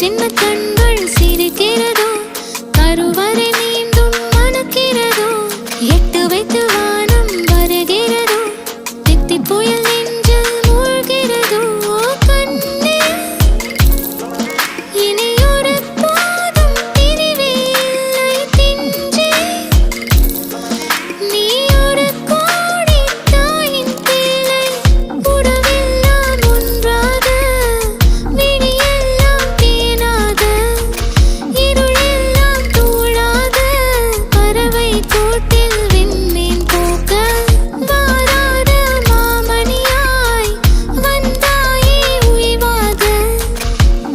சின்ன கண்கள் சிரிக்கிறதோ, கருவறை மீண்டும் மணக்கிறதோ, எட்டு வைத்து வானம் வருகிறதோ, தித்தி புயல் நெஞ்சில் மூழ்கிறதோ. கண்ணே இனியொரு போதும் பிரிவே இல்லை தின்றே, நீ ஒரு கோடி தாயின் பிள்ளை, உறவெல்லாம் ஒன்றாக, விழியெல்லாம் தேனாக, இருளெல்லாம் தூளாக, பறவை கூட்டில் விண்மீன் போக்க, வாராத மாமணியாய் வந்தாயே உய்வாக,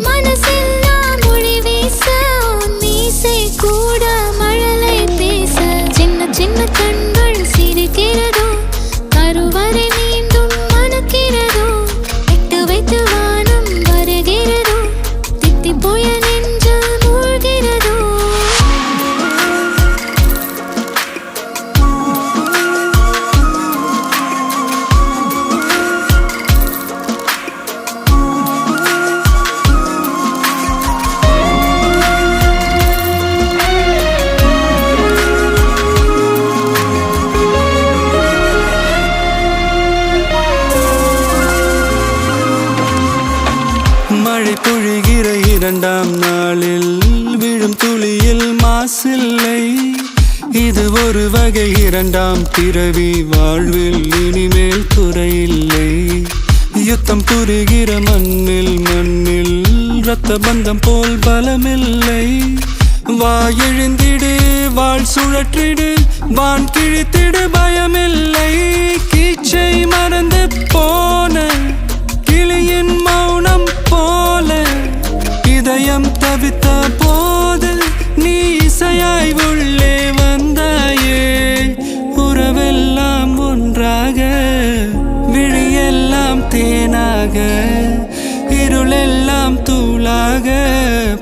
மனசெல்லாம் ஒளி வீச, மீசை கூட மழலை பேச. சின்ன சின்ன கண்கள் சிரிக்கிறதோ, கருவறை மீண்டும் மணக்கிறதோ, எட்டு வைத்து வானம் வருகிறதோ, தித்தி புயல் நெஞ்சில் மூழ்கிறதோ. மழை பொழிகிற இரண்டாம் நாளில் விழும் துளியில் மாசில்லை. இது ஒரு வகை இரண்டாம் பிறவி, வாழ்வில் இனிமேல் குறையில்லை. யுத்தம் புரிகிற மண்ணில் இரத்த பந்தம் போல் பலமில்லை. வா எழுந்திடு, வாழ் சுழற்றிடு, வான் கிழித்திடு, பயமில்லை. கீச்சை மறந்து போன கிளியின் மௌனம் போல, இதயம் தவித்த போது நீ இசையாய் உள்ளே வந்தாயே. உறவெல்லாம் ஒன்றாக, விழியெல்லாம் தேனாக, இருளெல்லாம் தூளாக,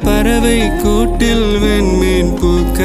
பறவை கூட்டில் வெண்மீன் பூக்க.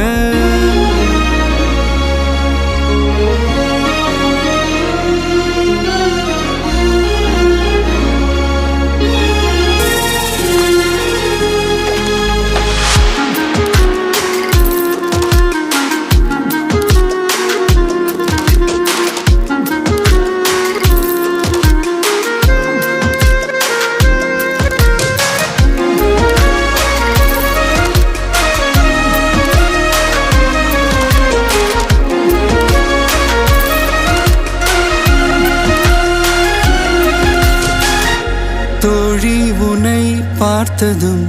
தோழி உனை பார்த்ததும்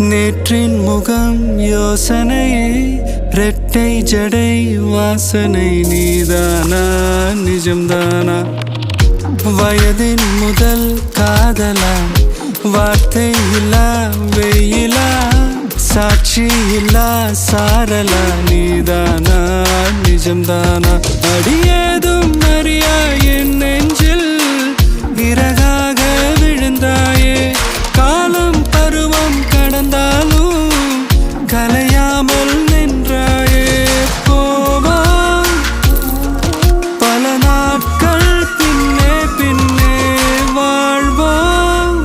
நேற்றின் முகம் யோசனையே, ரெட்டை ஜடை வாசனை நீதானா நிஜம்தானா? வயதின் முதல் காதலா, வார்த்தை இல்லா வெயிலா, சாட்சி இல்லா சாரலா, நீதானா நிஜம்தானா? அடியேதும் அறியா என் நெஞ்சில் இறகாக விழுந்தாயே. காலம் பருவம் கடந்தாலும் கலையாமல் நின்றாயே. போவோம் பல நாட்கள், பின்னே பின்னே வாழ்வோம்,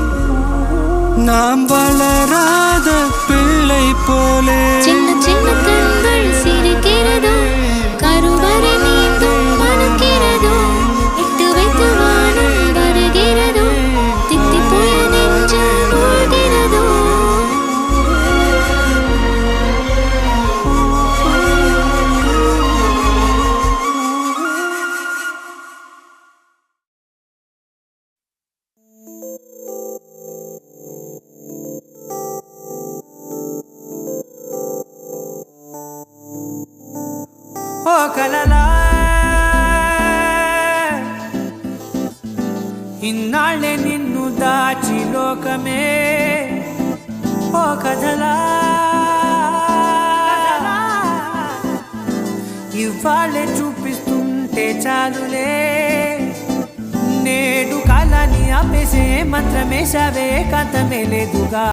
நாம் வளராத பிள்ளை போலே. சின்ன சின்ன கண்கள் சிரிக்கிறதோ, கருவறை மீண்டும் மணக்கிறதோ, எட்டு வைத்து வானம் வருகிறதோ, தித்தி புயல் நெஞ்சில் மூழ்கிறதோ. ఓ కలలా ఇన్నాళ్ళే నిన్ను దాచి లోకమే, ఓ కథలా ఇవాళ్ళే చూపిస్తుంటే చాలులే. నేడు కాలాన్ని ఆపేసే మంత్రమేశావే, కాంతమే లేదుగా.